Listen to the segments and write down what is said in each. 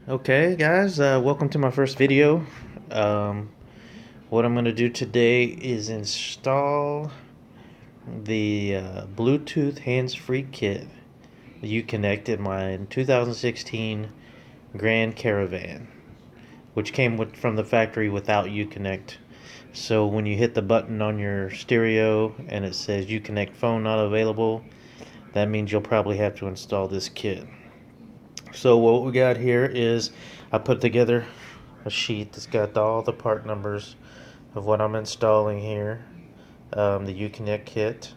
Okay, guys, welcome to my first video. Um, what I'm going to do today is install the Bluetooth hands-free kit that Uconnect in my 2016 Grand Caravan, which came from the factory without Uconnect. So when you hit the button on your stereo and it says Uconnect phone not available, that means you'll probably have to install this kit. So what we got here is I put together a sheet that's got all the part numbers of what I'm installing here. The Uconnect kit,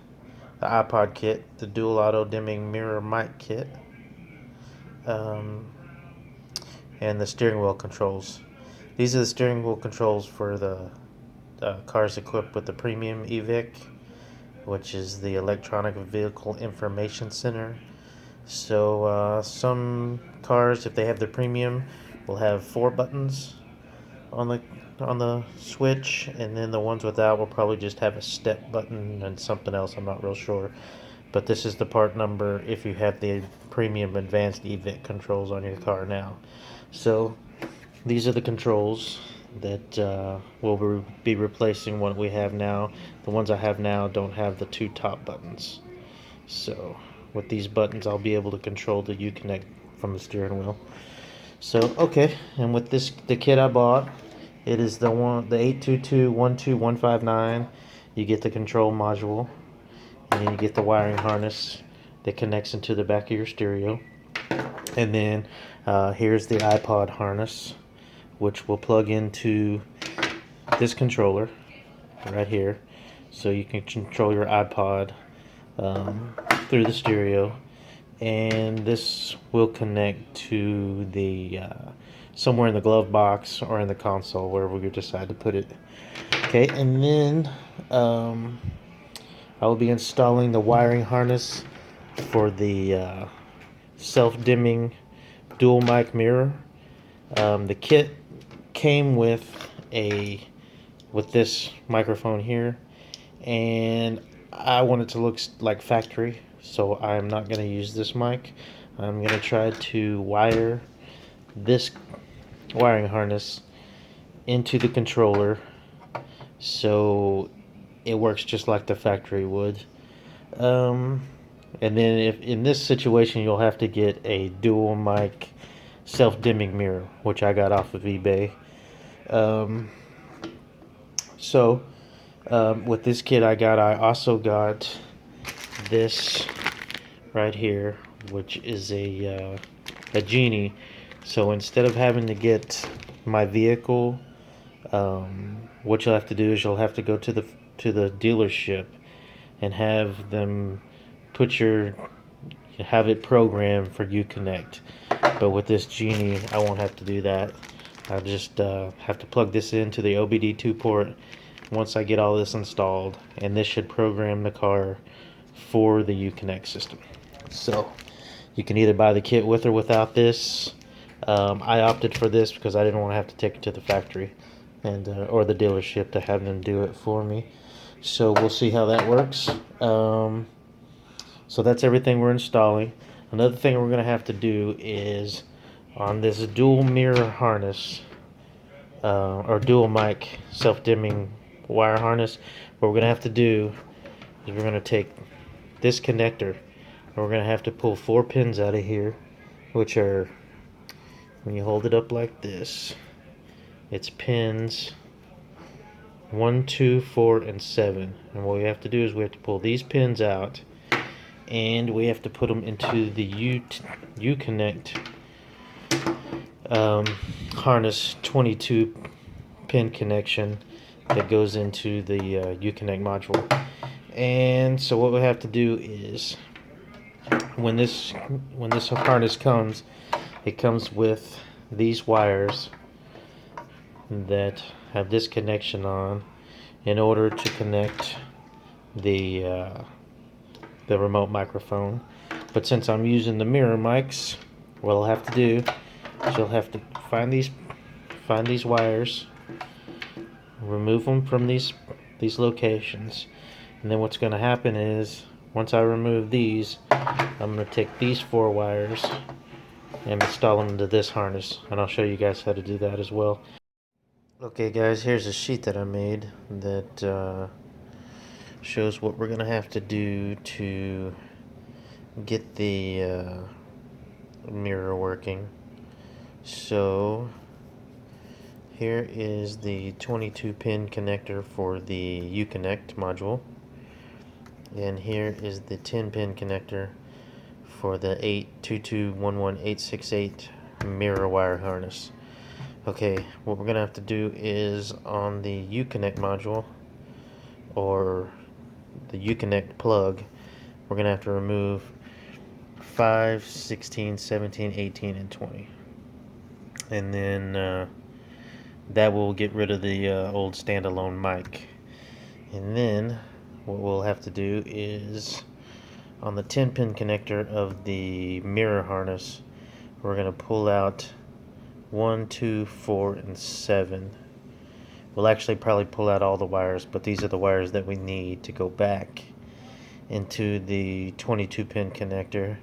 the iPod kit, the dual auto dimming mirror mic kit, um, and the steering wheel controls. These are the steering wheel controls for the cars equipped with the premium EVIC, which is the Electronic Vehicle Information Center. So some cars, if they have the premium, will have 4 buttons on the switch, and then the ones without will probably just have a step button and something else. I'm not real sure, but this is the part number if you have the premium advanced EVIC controls on your car now. So these are the controls that will be replacing what we have now. The ones I have now don't have the 2 top buttons. So with these buttons I'll be able to control the Uconnect from the steering wheel. So okay, and with the kit I bought, it is the 822.12159. You get the control module, and then you get the wiring harness that connects into the back of your stereo. And then here's the iPod harness, which will plug into this controller right here, so you can control your iPod through the stereo. And this will connect to the somewhere in the glove box or in the console, wherever we decide to put it. Okay, and then I will be installing the wiring harness for the self-dimming dual mic mirror. The kit came with this microphone here, and I want it to look like factory, so I'm not going to use this mic. I'm going to try to wire this wiring harness into the controller so it works just like the factory would. And then if in this situation you'll have to get a dual mic self-dimming mirror, which I got off of eBay. With this kit I also got this right here, which is a genie. So instead of having to get my vehicle, what you'll have to do is you'll have to go to the dealership and have them have it programmed for Uconnect. But with this genie, I won't have to do that. I'll just have to plug this into the OBD2 port once I get all this installed, and this should program the car for the Uconnect system. So you can either buy the kit with or without this. I opted for this because I didn't want to have to take it to the factory and or the dealership to have them do it for me. So we'll see how that works. So that's everything we're installing. Another thing we're going to have to do is on this dual mirror harness, or dual mic self-dimming wire harness, what we're going to have to do is we're going to take this connector and we're going to have to pull 4 pins out of here, which are, when you hold it up like this, it's pins 1, 2, 4, and 7. And what we have to do is we have to pull these pins out, and we have to put them into the Uconnect harness 22 pin connection that goes into the Uconnect module. And so what we have to do is, when this harness comes, it comes with these wires that have this connection on in order to connect the remote microphone. But since I'm using the mirror mics, what I'll have to do is you'll have to find these wires, remove them from these locations, and then what's going to happen is once I remove these, I'm going to take these 4 wires and install them into this harness, and I'll show you guys how to do that as well. Okay guys, here's a sheet that I made that shows what we're gonna have to do to get the mirror working. So here is the 22 pin connector for the Uconnect module, and here is the 10 pin connector for the 82211-868 mirror wire harness. Okay, what we're gonna have to do is on the Uconnect module, or the Uconnect plug, we're gonna have to remove 5, 16, 17, 18, and 20, and then that will get rid of the old standalone mic. And then what we'll have to do is on the 10 pin connector of the mirror harness, we're going to pull out 1, 2, 4, and 7. We'll actually probably pull out all the wires, but these are the wires that we need to go back into the 22 pin connector.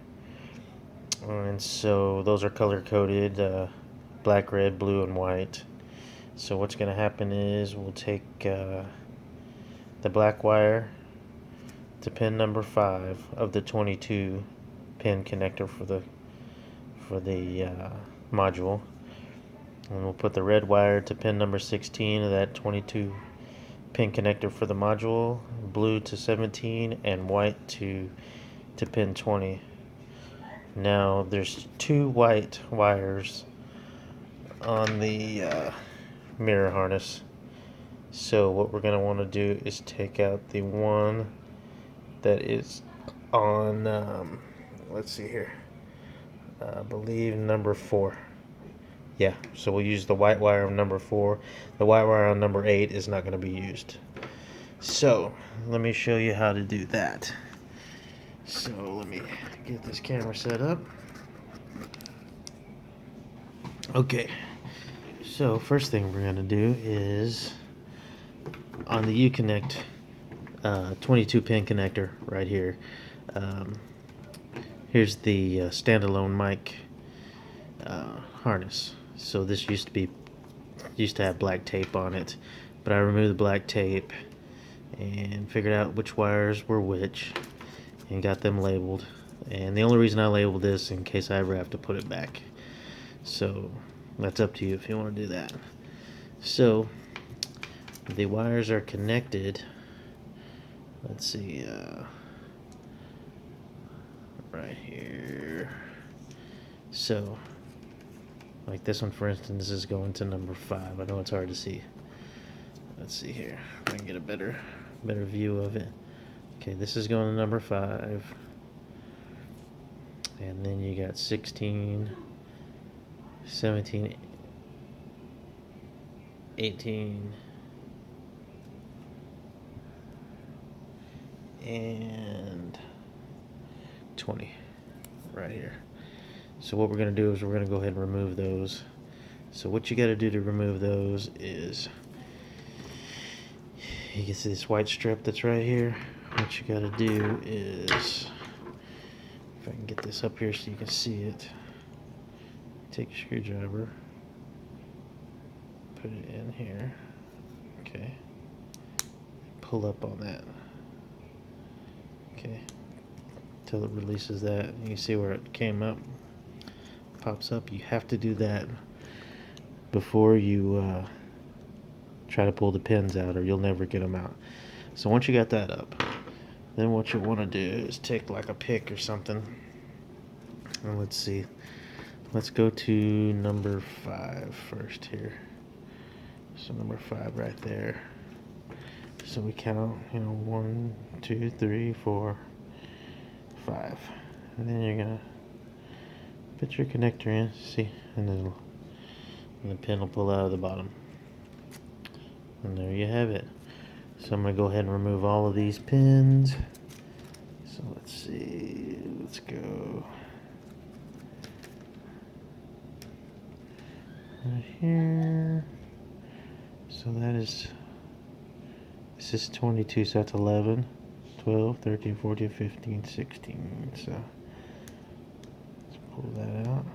And so those are color coded, black, red, blue, and white. So what's going to happen is we'll take the black wire to pin number 5 of the 22 pin connector for the module, and we'll put the red wire to pin number 16 of that 22 pin connector for the module, blue to 17, and white to pin 20. Now there's 2 white wires on the mirror harness, so what we're going to want to do is take out the one that is on let's see here, I believe number 4. Yeah, so we'll use the white wire on number 4. The white wire on number 8 is not going to be used. So let me show you how to do that. So let me get this camera set up. Okay, so first thing we're going to do is on the Uconnect 22 pin connector right here. Here's the standalone mic harness. So this used to have black tape on it, but I removed the black tape and figured out which wires were which and got them labeled. And the only reason I labeled this in case I ever have to put it back. So that's up to you if you want to do that. So the wires are connected. Let's see, right here. So like this one, for instance, is going to number 5. I know it's hard to see. Let's see here if I can get a better view of it. Okay, this is going to number 5, and then you got 16, 17, 18, and 20 right here. So what we're going to do is we're going to go ahead and remove those. So what you got to do to remove those is, you can see this white strip that's right here. What you got to do is, if I can get this up here so you can see it, take a screwdriver, put it in here, okay, pull up on that, okay, until it releases that. You can see where it came up, pops up. You have to do that before you try to pull the pins out, or you'll never get them out. So once you got that up, then what you want to do is take like a pick or something, and let's see, let's go to number 5 first here. So number 5 right there. So we count, 1, 2, 3, 4, 5, and then you're gonna put your connector in, see, and then the pin will pull out of the bottom, and there you have it. So I'm gonna go ahead and remove all of these pins. So let's see, let's go right here. So this is 22, so that's 11, 12, 13, 14, 15, 16. So let's pull that out.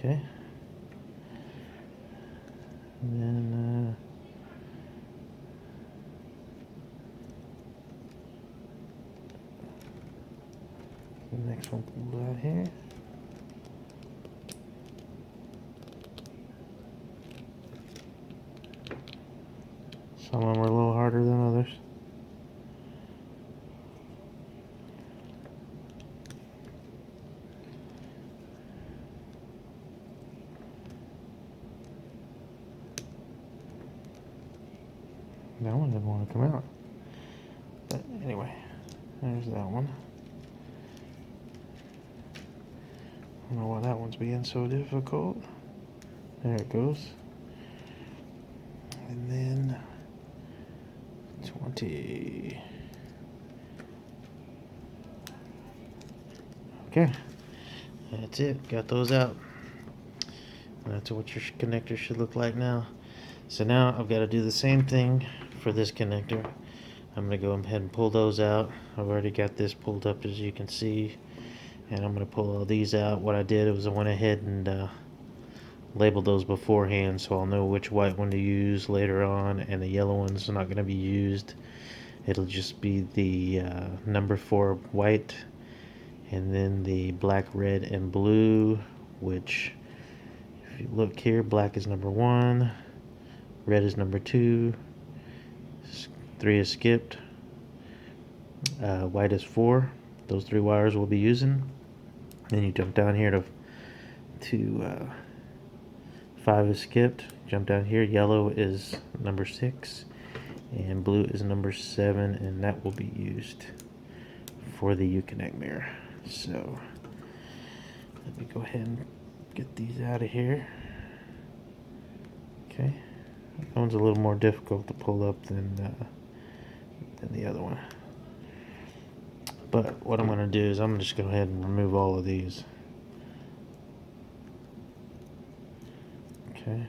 Okay. And then the next one pulled out here. Some of them are a little harder than others. That one didn't want to come out. But anyway, there's that one. I don't know why that one's being so difficult. There it goes. And then 20. Okay, that's it. Got those out. That's what your connector should look like now. So now I've got to do the same thing for this connector. I'm going to go ahead and pull those out. I've already got this pulled up, as you can see. And I'm going to pull all these out. What I did was I went ahead and labeled those beforehand, so I'll know which white one to use later on, and the yellow one's not going to be used. It'll just be the number 4 white, and then the black, red, and blue, which, if you look here, black is number 1, red is number 2, 3 is skipped, white is 4. Those 3 wires we'll be using. Then you jump down here to 5 is skipped. Jump down here. Yellow is number 6, and blue is number 7, and that will be used for the Uconnect mirror. So let me go ahead and get these out of here. Okay, that one's a little more difficult to pull up than the other one. But what I'm going to do is I'm just going to go ahead and remove all of these. Okay.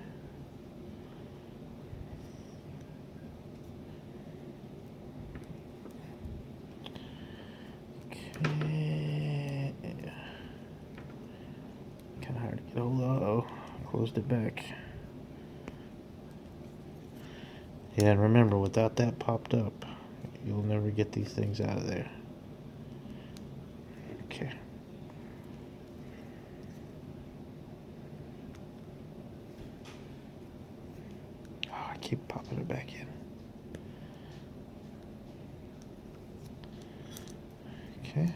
Okay. Kind of hard to get hold of. Uh-oh. Closed it back. Yeah, and remember, without that popped up, you'll never get these things out of there. Okay. Oh, I keep popping it back in. Okay.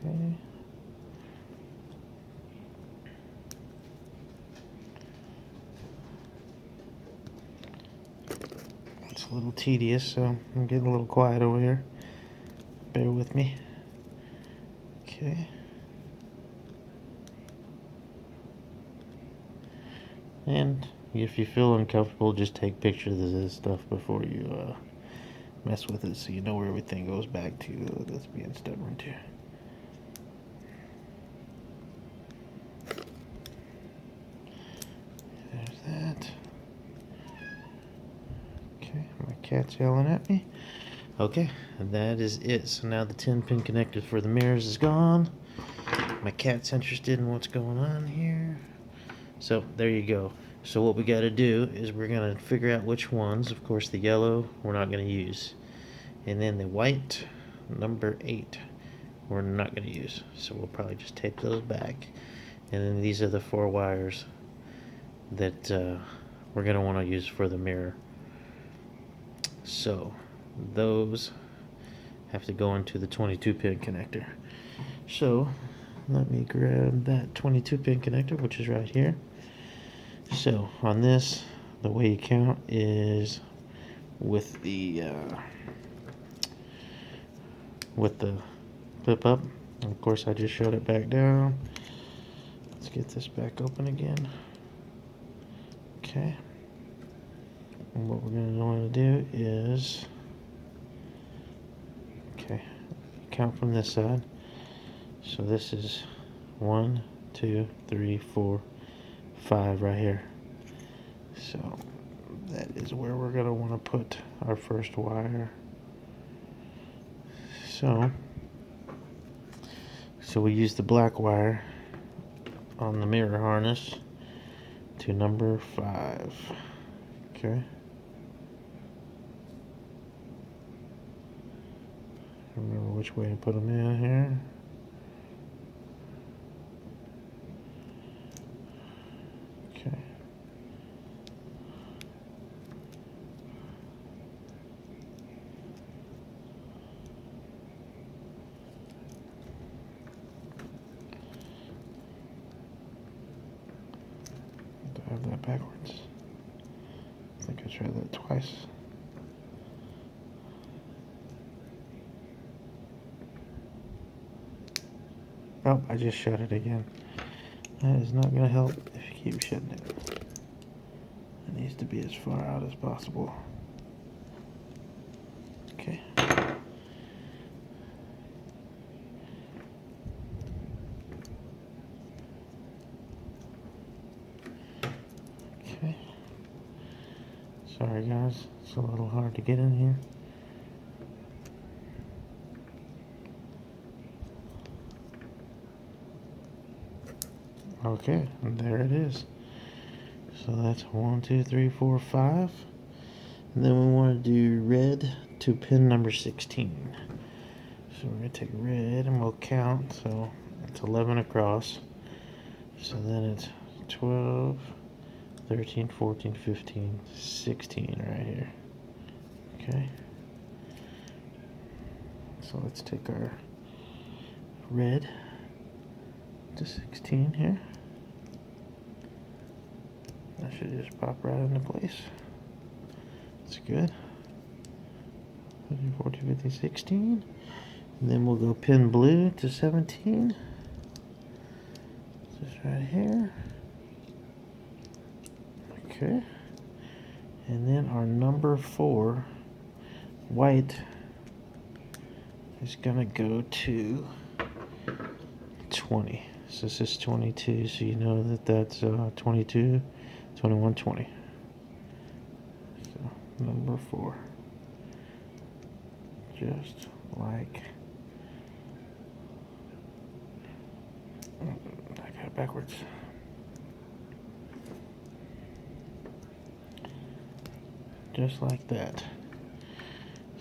Okay. It's a little tedious, so I'm getting a little quiet over here. Bear with me. Okay. And if you feel uncomfortable, just take pictures of this stuff before you mess with it, so you know where everything goes back to. That's being stubborn too. There's that. Okay, my cat's yelling at me. Okay, and that is it. So now the 10-pin connector for the mirrors is gone. My cat's interested in what's going on here. So there you go. So what we got to do is we're going to figure out which ones. Of course, the yellow we're not going to use. And then the white, number 8, we're not going to use. So we'll probably just tape those back. And then these are the 4 wires that we're going to want to use for the mirror. So those have to go into the 22-pin connector. So let me grab that 22-pin connector, which is right here. So on this, the way you count is with the flip up. And of course, I just showed it back down. Let's get this back open again. Okay. And what we're going to want to do is, okay, count from this side. So this is 1, 2, 3, 4, 5 right here. So that is where we're going to want to put our first wire. So we use the black wire on the mirror harness to number 5. Okay. Remember which way to put them in here. Okay. Do I have that backwards? I think I tried that twice. Oh, I just shut it again. That is not going to help if you keep shutting it. It needs to be as far out as possible. Okay. Okay. Sorry guys, it's a little hard to get in here. Okay, and there it is. So that's 1, 2, 3, 4, 5. And then we want to do red to pin number 16. So we're going to take red and we'll count. So it's 11 across. So then it's 12, 13, 14, 15, 16 right here. Okay. So let's take our red to 16 here. That should just pop right into place. That's good. 13, 14, 15, 16. And then we'll go pin blue to 17. Just right here. Okay. And then our number 4, white, is gonna go to 20. So this is 22, so you know that that's 22, 21, 20. So number 4. Just like, I got it backwards. Just like that.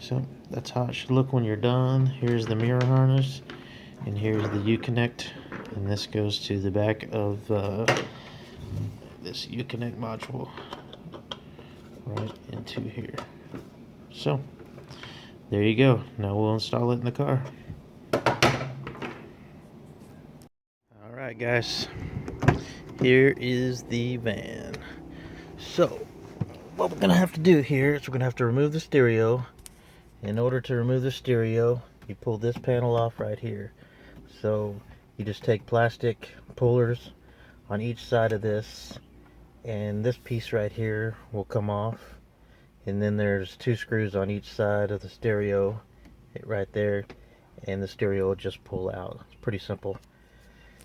So that's how it should look when you're done. Here's the mirror harness, and here's the Uconnect, and this goes to the back of this Uconnect module right into here. So there you go. Now we'll install it in the car. Alright guys, here is the van. So what we're gonna have to do here is we're gonna have to remove the stereo. In order to remove the stereo, you pull this panel off right here. So you just take plastic pullers on each side of this, and this piece right here will come off, and then there's 2 screws on each side of the stereo right there, and the stereo will just pull out. It's pretty simple.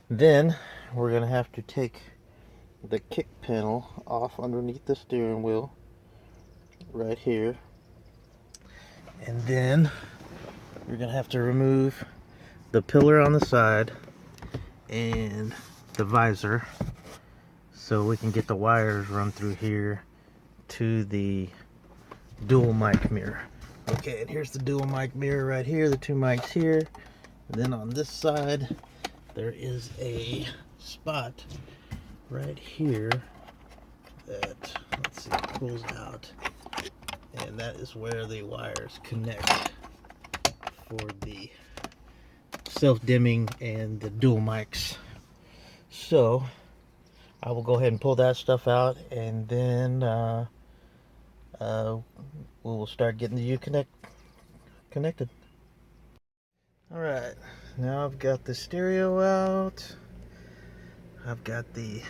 Then we're gonna have to take the kick panel off underneath the steering wheel right here, and then you're gonna have to remove the pillar on the side and the visor so we can get the wires run through here to the dual mic mirror. Okay, and here's the dual mic mirror right here, the 2 mics here. And then on this side there is a spot right here that, let's see, pulls out, and that is where the wires connect for the self-dimming and the dual mics. So I will go ahead and pull that stuff out, and then we will start getting the Uconnect connected. Alright, now I've got the stereo out. I've got the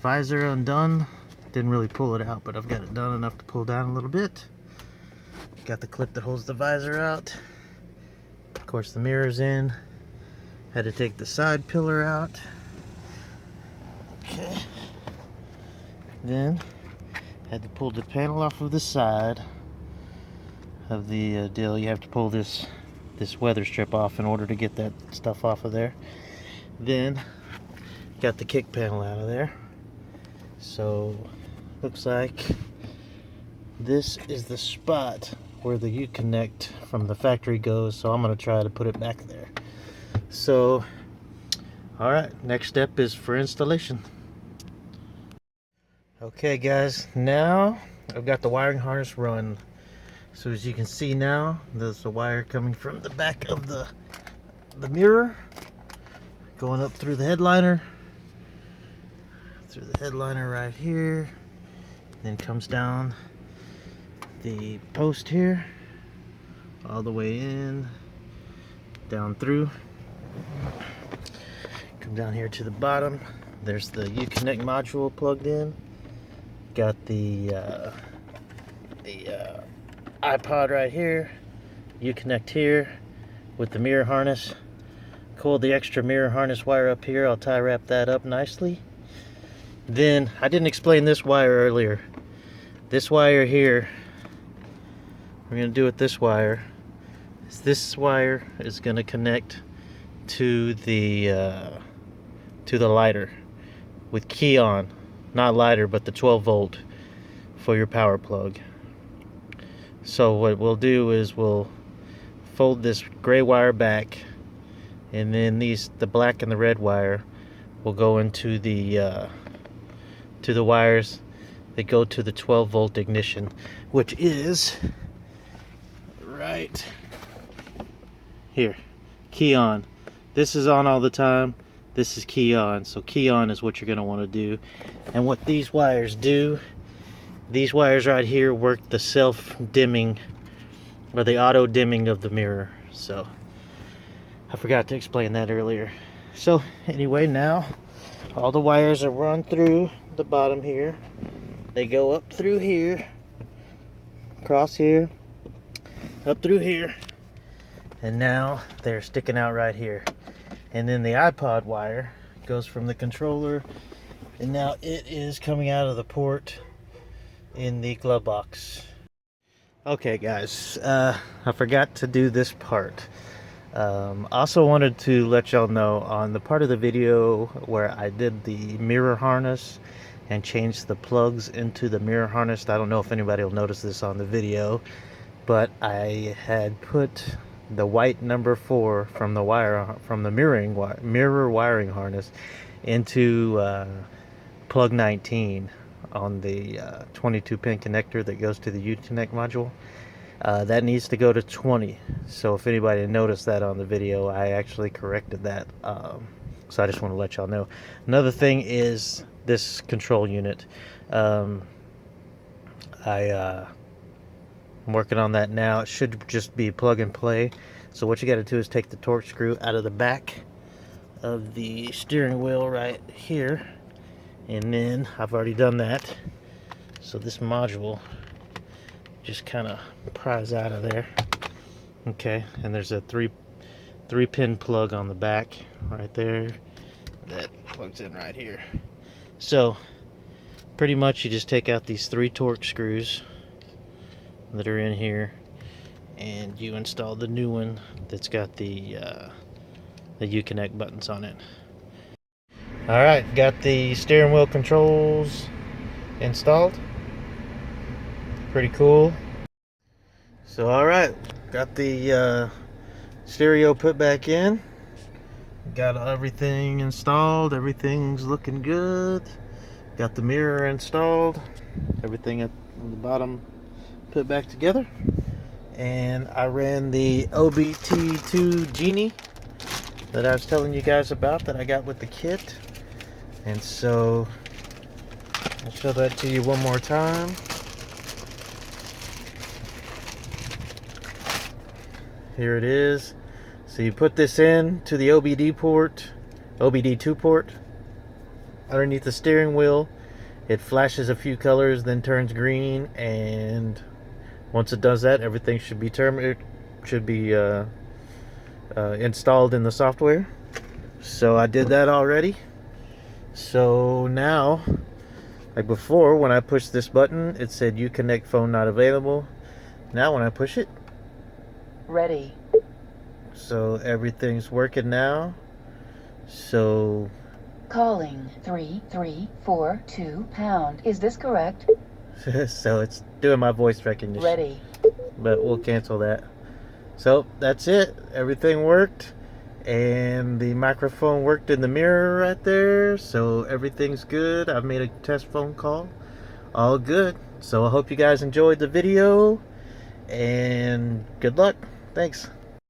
visor undone. Didn't really pull it out, but I've got it done enough to pull down a little bit. Got the clip that holds the visor out. Of course, the mirror's in. Had to take the side pillar out. Okay. Then had to pull the panel off of the side of the deal. You have to pull this this weather strip off in order to get that stuff off of there. Then got the kick panel out of there. So looks like this is the spot where the Uconnect from the factory goes, so I'm going to try to put it back there. So alright, next step is for installation. Okay guys, now I've got the wiring harness run. So as you can see now, there's the wire coming from the back of the mirror, going up through the headliner, right here, then comes down the post here, all the way in, down through, come down here to the bottom. There's the Uconnect module plugged in. Got the iPod right here, Uconnect here with the mirror harness. Coiled the extra mirror harness wire up here. I'll tie wrap that up nicely. Then I didn't explain this wire earlier. This wire here, we're gonna do with this wire. This wire is gonna connect to the lighter with key on, not lighter, but the 12 volt for your power plug. So what we'll do is we'll fold this gray wire back, and then the black and the red wire will go into the wires that go to the 12 volt ignition, which is right here. Key on. This is on all the time. This is key on. So key on is what you're going to want to do. And what these wires do, these wires right here work the self dimming or the auto dimming of the mirror. So I forgot to explain that earlier. So anyway, now all the wires are run through the bottom here. They go up through here, across here, up through here, and now they're sticking out right here. And then the iPod wire goes from the controller, and now it is coming out of the port in the glove box. Okay guys, I forgot to do this part. Also wanted to let y'all know on the part of the video where I did the mirror harness and changed the plugs into the mirror harness. I don't know if anybody will notice this on the video, but I had put the white number 4 from the mirror wiring harness into plug 19 on the 22 pin connector that goes to the Uconnect module. That needs to go to 20. So if anybody noticed that on the video, I actually corrected that. So I just want to let y'all know. Another thing is this control unit. I'm working on that now. It should just be plug and play. So what you got to do is take the torque screw out of the back of the steering wheel right here, and then I've already done that. So this module just kind of pries out of there. Okay, and there's a three pin plug on the back right there that plugs in right here. So pretty much you just take out these 3 torque screws that are in here, and you install the new one that's got the Uconnect buttons on it. Alright, got the steering wheel controls installed. Pretty cool. So alright, got the stereo put back in. Got everything installed. Everything's looking good. Got the mirror installed. Everything at the bottom put back together. And I ran the OBT2 Genie that I was telling you guys about that I got with the kit. And so I'll show that to you one more time. Here it is. So you put this in to the OBD2 port underneath the steering wheel. It flashes a few colors, then turns green, and once it does that, everything should be installed in the software. So I did that already. So now, like before, when I pushed this button, it said Uconnect phone not available. Now when I push it, ready. So everything's working now. So Calling 3342 pound. Is this correct? so it's doing my voice recognition. Ready. But we'll cancel that. So that's it. Everything worked. And the microphone worked in the mirror right there. So everything's good. I made a test phone call. All good. So I hope you guys enjoyed the video. And good luck. Thanks.